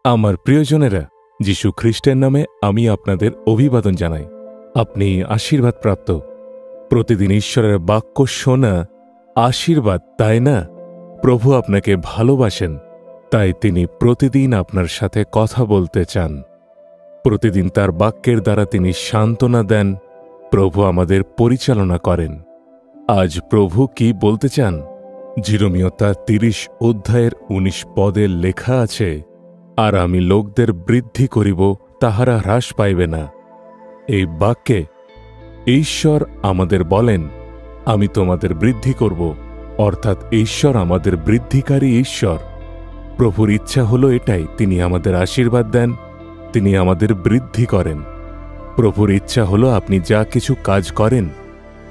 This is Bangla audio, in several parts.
আমার প্রিয়জনেরা, যীশু খ্রিস্টের নামে আমি আপনাদের অভিবাদন জানাই। আপনি আশীর্বাদ প্রাপ্ত। প্রতিদিন ঈশ্বরের বাক্য শোনা আশীর্বাদ, তাই না? প্রভু আপনাকে ভালোবাসেন, তাই তিনি প্রতিদিন আপনার সাথে কথা বলতে চান। প্রতিদিন তার বাক্যের দ্বারা তিনি সান্ত্বনা দেন। প্রভু আমাদের পরিচালনা করেন। আজ প্রভু কি বলতে চান? জিরমীয় তার 30 অধ্যায়ের 19 পদে লেখা আছে, আর আমি লোকদের বৃদ্ধি করিব, তাহারা হ্রাস পাইবে না। এই বাক্যে ঈশ্বর আমাদের বলেন, আমি তোমাদের বৃদ্ধি করব, অর্থাৎ ঈশ্বর আমাদের বৃদ্ধিকারী ঈশ্বর। প্রভুর ইচ্ছা হলো এটাই, তিনি আমাদের আশীর্বাদ দেন, তিনি আমাদের বৃদ্ধি করেন। প্রভুর ইচ্ছা হলো আপনি যা কিছু কাজ করেন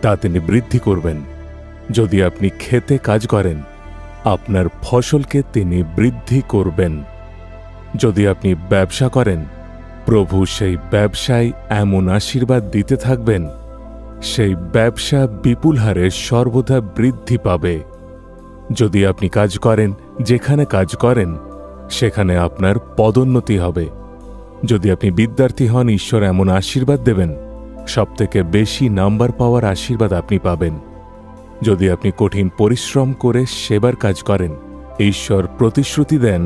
তা তিনি বৃদ্ধি করবেন। যদি আপনি খেতে কাজ করেন, আপনার ফসলকে তিনি বৃদ্ধি করবেন। যদি আপনি ব্যবসা করেন, প্রভু সেই ব্যবসায় এমন আশীর্বাদ দিতে থাকবেন, সেই ব্যবসা বিপুল হারে সর্বদা বৃদ্ধি পাবে। যদি আপনি কাজ করেন, যেখানে কাজ করেন সেখানে আপনার পদোন্নতি হবে। যদি আপনি বিদ্যার্থী হন, ঈশ্বর এমন আশীর্বাদ দেবেন, সবথেকে বেশি নাম্বার পাওয়ার আশীর্বাদ আপনি পাবেন। যদি আপনি কঠিন পরিশ্রম করে সেবার কাজ করেন, ঈশ্বর প্রতিশ্রুতি দেন,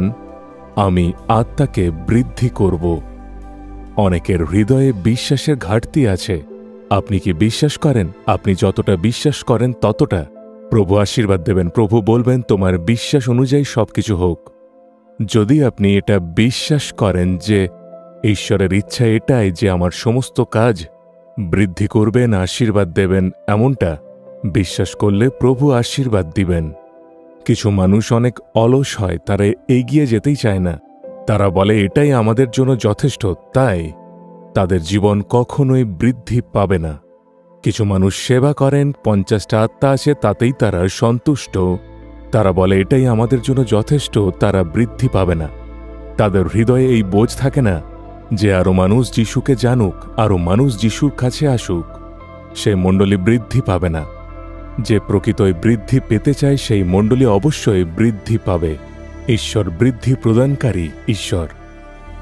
আমি আত্মাকে বৃদ্ধি করব। অনেকের হৃদয়ে বিশ্বাসের ঘাটতি আছে। আপনি কি বিশ্বাস করেন? আপনি যতটা বিশ্বাস করেন ততটা প্রভু আশীর্বাদ দেবেন। প্রভু বলবেন, তোমার বিশ্বাস অনুযায়ী সবকিছু হোক। যদি আপনি এটা বিশ্বাস করেন যে ঈশ্বরের ইচ্ছা এটাই যে আমার সমস্ত কাজ বৃদ্ধি করবেন, আশীর্বাদ দেবেন, এমনটা বিশ্বাস করলে প্রভু আশীর্বাদ দিবেন। কিছু মানুষ অনেক অলস হয়, তারা এগিয়ে যেতেই চায় না। তারা বলে এটাই আমাদের জন্য যথেষ্ট, তাই তাদের জীবন কখনোই বৃদ্ধি পাবে না। কিছু মানুষ সেবা করেন, 50টা আত্মা আছে, তাতেই তারা সন্তুষ্ট। তারা বলে এটাই আমাদের জন্য যথেষ্ট, তারা বৃদ্ধি পাবে না। তাদের হৃদয়ে এই বোঝ থাকে না যে আরও মানুষ যিশুকে জানুক, আরও মানুষ যিশুর কাছে আসুক। সেই মণ্ডলী বৃদ্ধি পাবে না। যে প্রকৃতই বৃদ্ধি পেতে চায় সেই মণ্ডলী অবশ্যই বৃদ্ধি পাবে। ঈশ্বর বৃদ্ধি প্রদানকারী ঈশ্বর।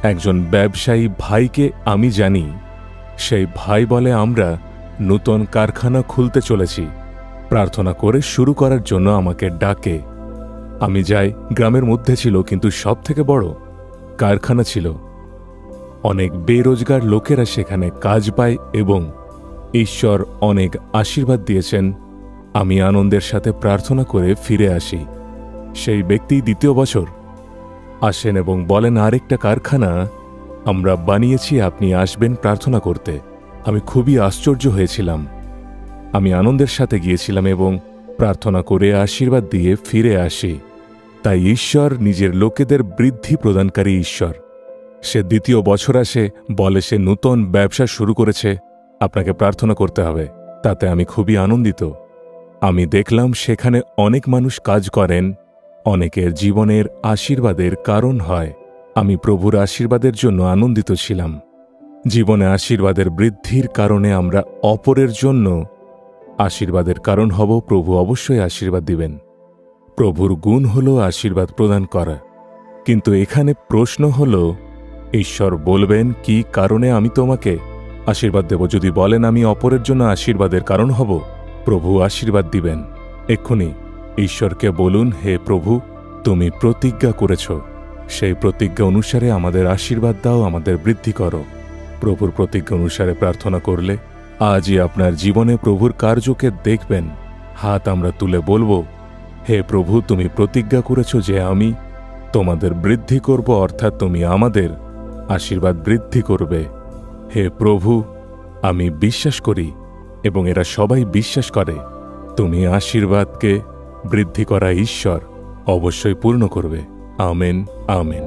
একজন ব্যবসায়ী ভাইকে আমি জানি। সেই ভাই বলে, আমরা নূতন কারখানা খুলতে চলেছি, প্রার্থনা করে শুরু করার জন্য আমাকে ডাকে। আমি যাই। গ্রামের মধ্যে ছিল, কিন্তু সব থেকে বড় কারখানা ছিল। অনেক বেরোজগার লোকেরা সেখানে কাজ পায় এবং ঈশ্বর অনেক আশীর্বাদ দিয়েছেন। আমি আনন্দের সাথে প্রার্থনা করে ফিরে আসি। সেই ব্যক্তি 2য় বছর আসেন এবং বলেন, আরেকটা কারখানা আমরা বানিয়েছি, আপনি আসবেন প্রার্থনা করতে। আমি খুবই আশ্চর্য হয়েছিলাম। আমি আনন্দের সাথে গিয়েছিলাম এবং প্রার্থনা করে আশীর্বাদ দিয়ে ফিরে আসি। তাই ঈশ্বর নিজের লোকেদের বৃদ্ধি প্রদানকারী ঈশ্বর। সে 2য় বছর আসে, বলে সে নূতন ব্যবসা শুরু করেছে, আপনাকে প্রার্থনা করতে হবে। তাতে আমি খুবই আনন্দিত। আমি দেখলাম সেখানে অনেক মানুষ কাজ করেন, অনেকের জীবনের আশীর্বাদের কারণ হয়। আমি প্রভুর আশীর্বাদের জন্য আনন্দিত ছিলাম। জীবনে আশীর্বাদের বৃদ্ধির কারণে আমরা অপরের জন্য আশীর্বাদের কারণ হব। প্রভু অবশ্যই আশীর্বাদ দিবেন। প্রভুর গুণ হল আশীর্বাদ প্রদান করা। কিন্তু এখানে প্রশ্ন হল, ঈশ্বর বলবেন কি কারণে আমি তোমাকে আশীর্বাদ দেব? যদি বলেন আমি অপরের জন্য আশীর্বাদের কারণ হব, প্রভু আশীর্বাদ দিবেন। এক্ষুনি ঈশ্বরকে বলুন, হে প্রভু, তুমি প্রতিজ্ঞা করেছ, সেই প্রতিজ্ঞা অনুসারে আমাদের আশীর্বাদ দাও, আমাদের বৃদ্ধি করো। প্রভুর প্রতিজ্ঞা অনুসারে প্রার্থনা করলে আজই আপনার জীবনে প্রভুর কার্যকে দেখবেন। হাত আমরা তুলে বলবো, হে প্রভু, তুমি প্রতিজ্ঞা করেছ যে আমি তোমাদের বৃদ্ধি করব, অর্থাৎ তুমি আমাদের আশীর্বাদ বৃদ্ধি করবে। হে প্রভু, আমি বিশ্বাস করি এবং এরা সবাই বিশ্বাস করে, তুমি আশীর্বাদকে বৃদ্ধি করা ঈশ্বর অবশ্যই পূর্ণ করবে। Amen, amen.